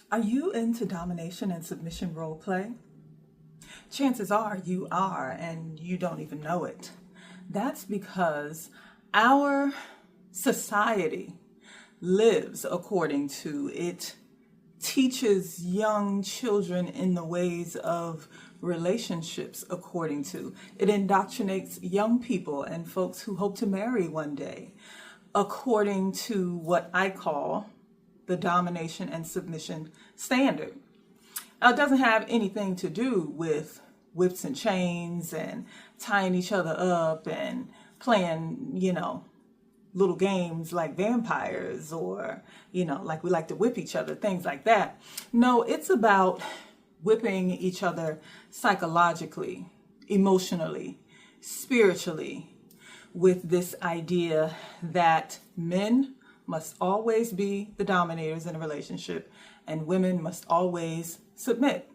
Are you into domination and submission role play? Chances are you are, and you don't even know it. That's because our society lives according to it, teaches young children in the ways of relationships according to it, indoctrinates young people and folks who hope to marry one day according to what I call the domination and submission standard. Now, it doesn't have anything to do with whips and chains and tying each other up and playing, little games like vampires or, like we like to whip each other, things like that. No, it's about whipping each other psychologically, emotionally, spiritually, with this idea that men must always be the dominators in a relationship and women must always submit.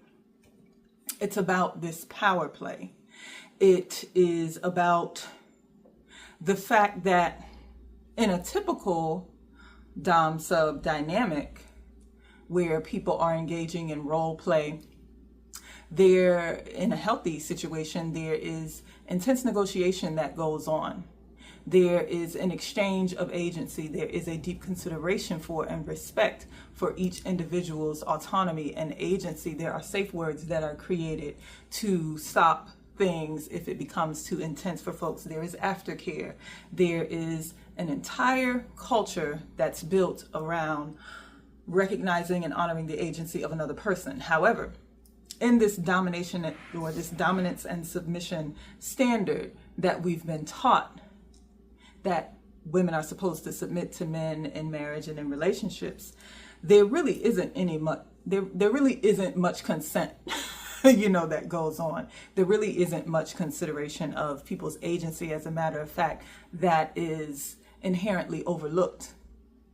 It's about this power play. It is about the fact that in a typical dom-sub dynamic where people are engaging in role play, there, in a healthy situation, there is intense negotiation that goes on. There is an exchange of agency. There is a deep consideration for and respect for each individual's autonomy and agency. There are safe words that are created to stop things if it becomes too intense for folks. There is aftercare. There is an entire culture that's built around recognizing and honoring the agency of another person. However, in this domination or this dominance and submission standard that we've been taught, that women are supposed to submit to men in marriage and in relationships, there really isn't there really isn't much consent that goes on. There really isn't much consideration of people's agency. As a matter of fact, that is inherently overlooked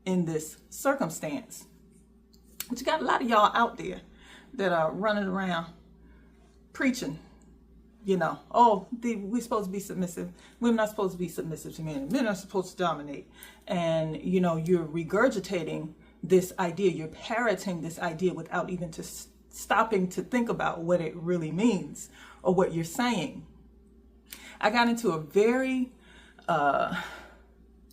in this circumstance. But you got a lot of y'all out there that are running around preaching, we're supposed to be submissive. Women are supposed to be submissive to men. Men are supposed to dominate. And, you're regurgitating this idea. You're parroting this idea without even stopping to think about what it really means or what you're saying. I got into a very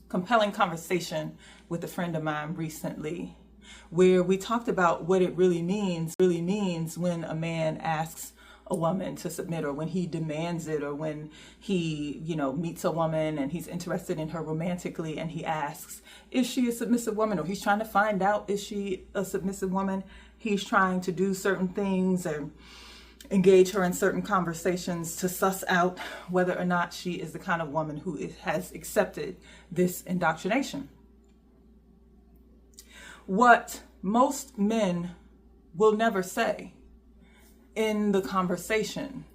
compelling conversation with a friend of mine recently where we talked about what it really means when a man asks a woman to submit, or when he demands it, or when he, meets a woman and he's interested in her romantically and he asks, is she a submissive woman? Or he's trying to find out, is she a submissive woman? He's trying to do certain things and engage her in certain conversations to suss out whether or not she is the kind of woman who has accepted this indoctrination. What most men will never say in the conversation,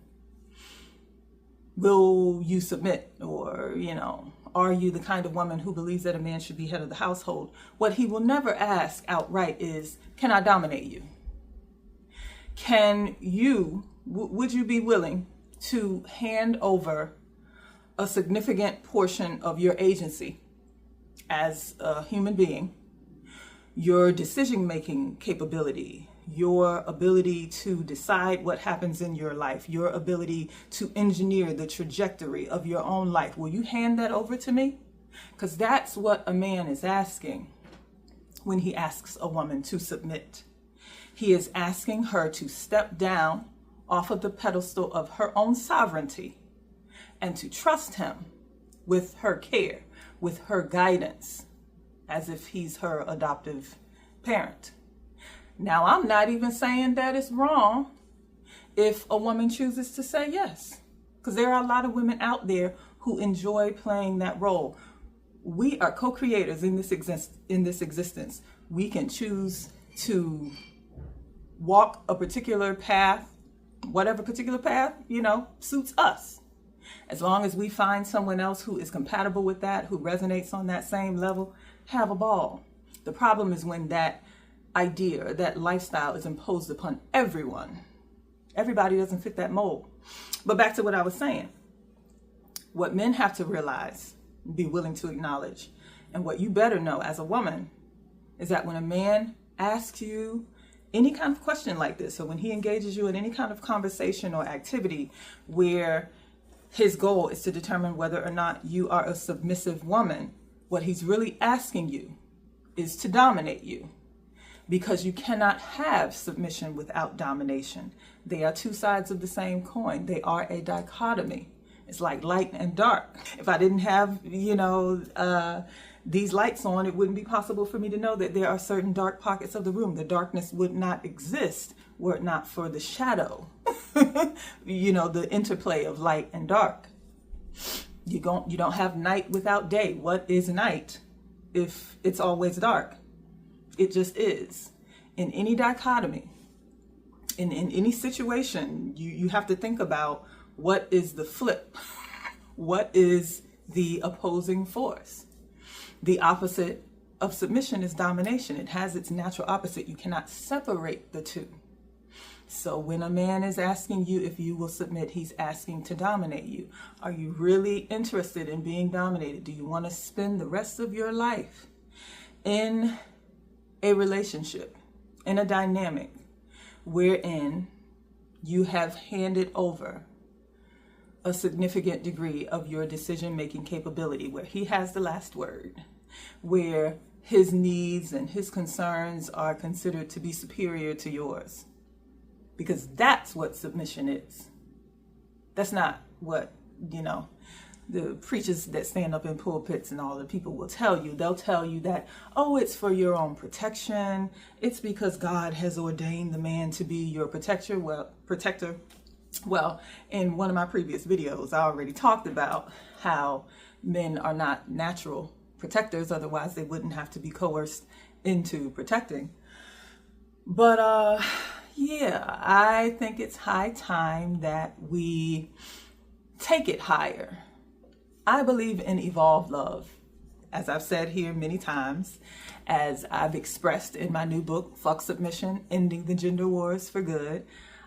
will you submit? Or, are you the kind of woman who believes that a man should be head of the household? What he will never ask outright is, can I dominate you? Would you be willing to hand over a significant portion of your agency as a human being, your decision-making capability, your ability to decide what happens in your life, your ability to engineer the trajectory of your own life? Will you hand that over to me? Because that's what a man is asking when he asks a woman to submit. He is asking her to step down off of the pedestal of her own sovereignty and to trust him with her care, with her guidance, as if he's her adoptive parent. Now, I'm not even saying that it's wrong if a woman chooses to say yes, because there are a lot of women out there who enjoy playing that role. We are co-creators in this existence. We can choose to walk a particular path, whatever particular path, suits us. As long as we find someone else who is compatible with that, who resonates on that same level, have a ball. The problem is when that idea or that lifestyle is imposed upon everyone. Everybody doesn't fit that mold. But back to what I was saying. What men have to realize, be willing to acknowledge, and what you better know as a woman, is that when a man asks you any kind of question like this, so when he engages you in any kind of conversation or activity where his goal is to determine whether or not you are a submissive woman, what he's really asking you is to dominate you, because you cannot have submission without domination. They are two sides of the same coin. They are a dichotomy. It's like light and dark. If I didn't have, these lights on, it wouldn't be possible for me to know that there are certain dark pockets of the room. The darkness would not exist were it not for the shadow, the interplay of light and dark. You don't have night without day. What is night if it's always dark? It just is. In any dichotomy, in any situation, you have to think about what is the flip? What is the opposing force? The opposite of submission is domination. It has its natural opposite. You cannot separate the two. So when a man is asking you if you will submit, he's asking to dominate you. Are you really interested in being dominated? Do you want to spend the rest of your life in a relationship, in a dynamic wherein you have handed over a significant degree of your decision-making capability, where he has the last word, where his needs and his concerns are considered to be superior to yours? Because that's what submission is. That's not what, the preachers that stand up in pulpits and all the people will tell you. They'll tell you that, it's for your own protection. It's because God has ordained the man to be your protector. Well, in one of my previous videos, I already talked about how men are not natural protectors. Otherwise, they wouldn't have to be coerced into protecting. But I think it's high time that we take it higher. I believe in evolved love, as I've said here many times, as I've expressed in my new book, Fuck Submission, Ending the Gender Wars for Good.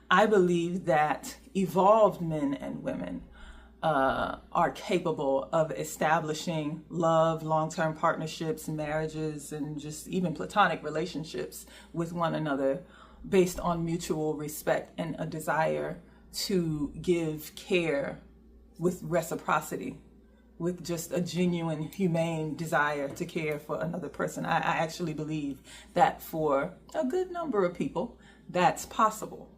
I believe that evolved men and women are capable of establishing love, long-term partnerships, marriages, and just even platonic relationships with one another based on mutual respect and a desire to give care with reciprocity, with just a genuine, humane desire to care for another person. I actually believe that for a good number of people, that's possible.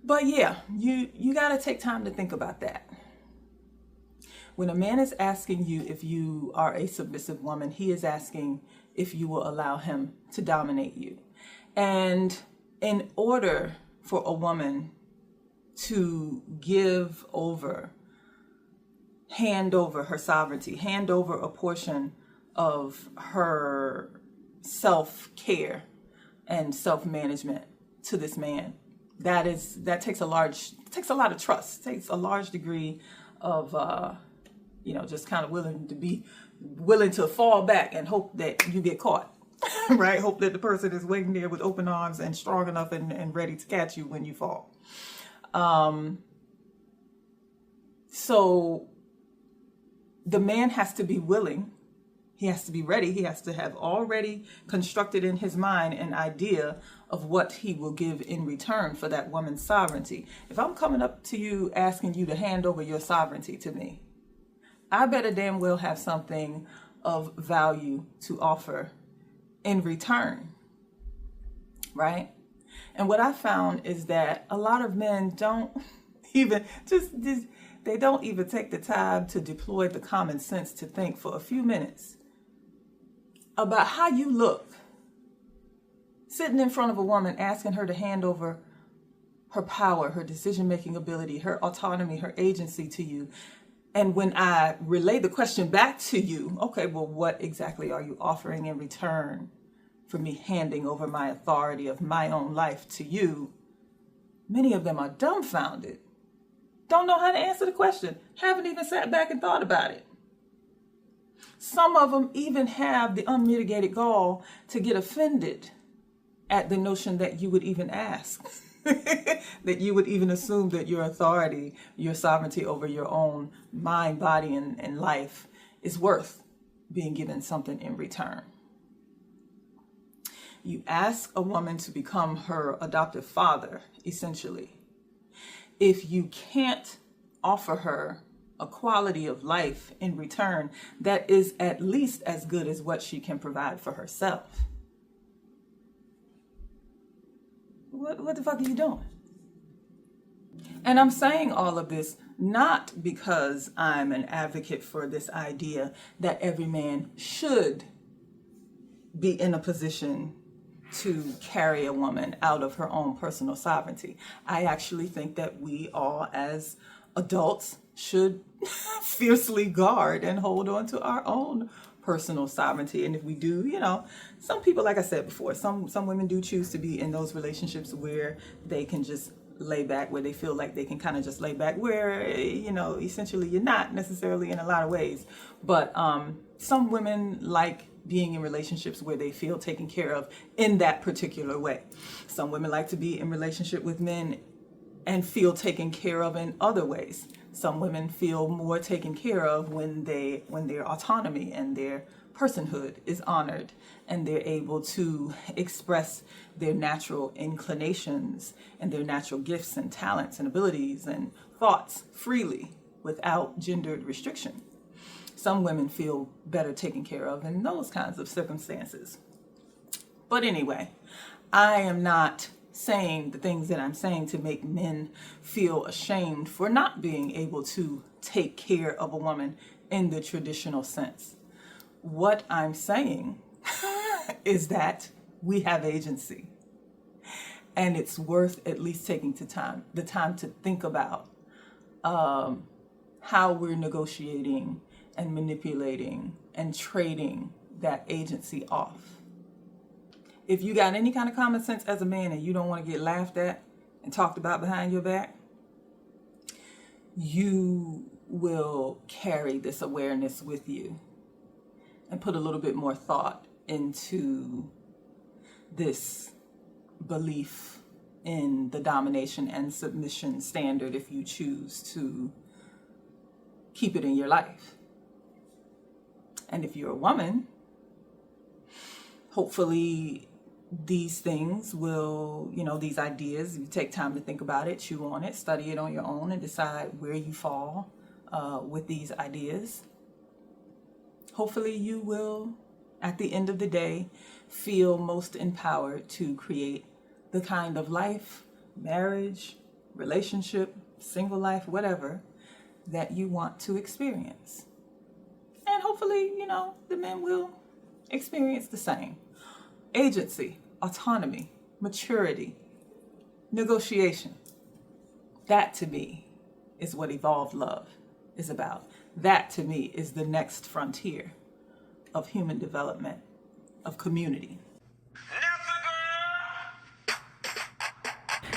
But you got to take time to think about that. When a man is asking you if you are a submissive woman, he is asking if you will allow him to dominate you. And in order for a woman to hand over her sovereignty, hand over a portion of her self-care and self-management to this man, that takes a lot of trust, takes a large degree of just kind of willing to fall back and hope that you get caught. Right? Hope that the person is waiting there with open arms and strong enough and ready to catch you when you fall. So the man has to be willing. He has to be ready. He has to have already constructed in his mind an idea of what he will give in return for that woman's sovereignty. If I'm coming up to you asking you to hand over your sovereignty to me, I better damn well have something of value to offer in return, right? And what I found is that a lot of men don't even they don't even take the time to deploy the common sense to think for a few minutes about how you look sitting in front of a woman, asking her to hand over her power, her decision-making ability, her autonomy, her agency to you. And when I relay the question back to you, okay, well, what exactly are you offering in return for me handing over my authority of my own life to you? Many of them are dumbfounded, don't know how to answer the question, haven't even sat back and thought about it. Some of them even have the unmitigated gall to get offended at the notion that you would even ask, that you would even assume that your authority, your sovereignty over your own mind, body, and life is worth being given something in return. You ask a woman to become her adoptive father, essentially. If you can't offer her a quality of life in return that is at least as good as what she can provide for herself, what the fuck are you doing? And I'm saying all of this not because I'm an advocate for this idea that every man should be in a position to carry a woman out of her own personal sovereignty. I actually think that we all as adults should fiercely guard and hold on to our own personal sovereignty. And if we do, some people, like I said before, some women do choose to be in those relationships where they can just lay back, where they feel like they can kind of just lay back, where, essentially you're not necessarily in a lot of ways. But some women like being in relationships where they feel taken care of in that particular way. Some women like to be in relationship with men and feel taken care of in other ways. Some women feel more taken care of when their autonomy and their personhood is honored and they're able to express their natural inclinations and their natural gifts and talents and abilities and thoughts freely without gendered restriction. Some women feel better taken care of in those kinds of circumstances. But anyway, I am not saying the things that I'm saying to make men feel ashamed for not being able to take care of a woman in the traditional sense. What I'm saying is that we have agency, and it's worth at least taking the time to think about how we're negotiating and manipulating and trading that agency off. If you got any kind of common sense as a man and you don't want to get laughed at and talked about behind your back, you will carry this awareness with you and put a little bit more thought into this belief in the domination and submission standard if you choose to keep it in your life. And if you're a woman, hopefully these things will, these ideas, you take time to think about it, chew on it, study it on your own, and decide where you fall with these ideas. Hopefully you will, at the end of the day, feel most empowered to create the kind of life, marriage, relationship, single life, whatever, that you want to experience. And hopefully, the men will experience the same. Agency, autonomy, maturity, negotiation. That to me is what evolved love is about. That to me is the next frontier of human development, of community.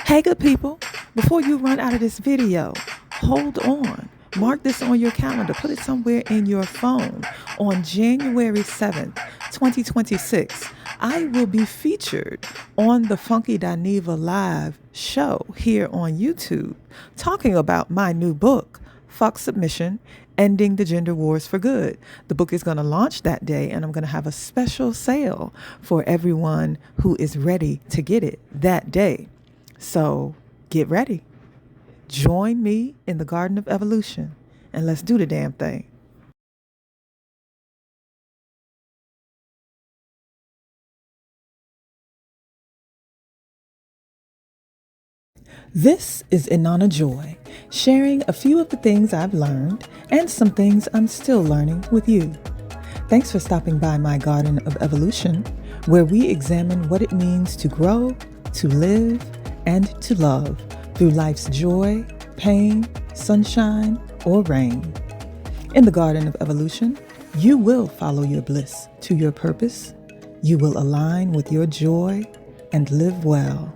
Hey, good people, before you run out of this video, hold on. Mark this on your calendar. Put it somewhere in your phone. On January 7th, 2026, I will be featured on the Funky Dineva Live show here on YouTube, talking about my new book, Fuck Submission, Ending the Gender Wars for Good. The book is going to launch that day, and I'm going to have a special sale for everyone who is ready to get it that day. So get ready. Join me in the Garden of Evolution, and let's do the damn thing. This is Inanna Joy, sharing a few of the things I've learned and some things I'm still learning with you. Thanks for stopping by my Garden of Evolution, where we examine what it means to grow, to live, and to love through life's joy, pain, sunshine, or rain. In the Garden of Evolution, you will follow your bliss to your purpose, you will align with your joy, and live well.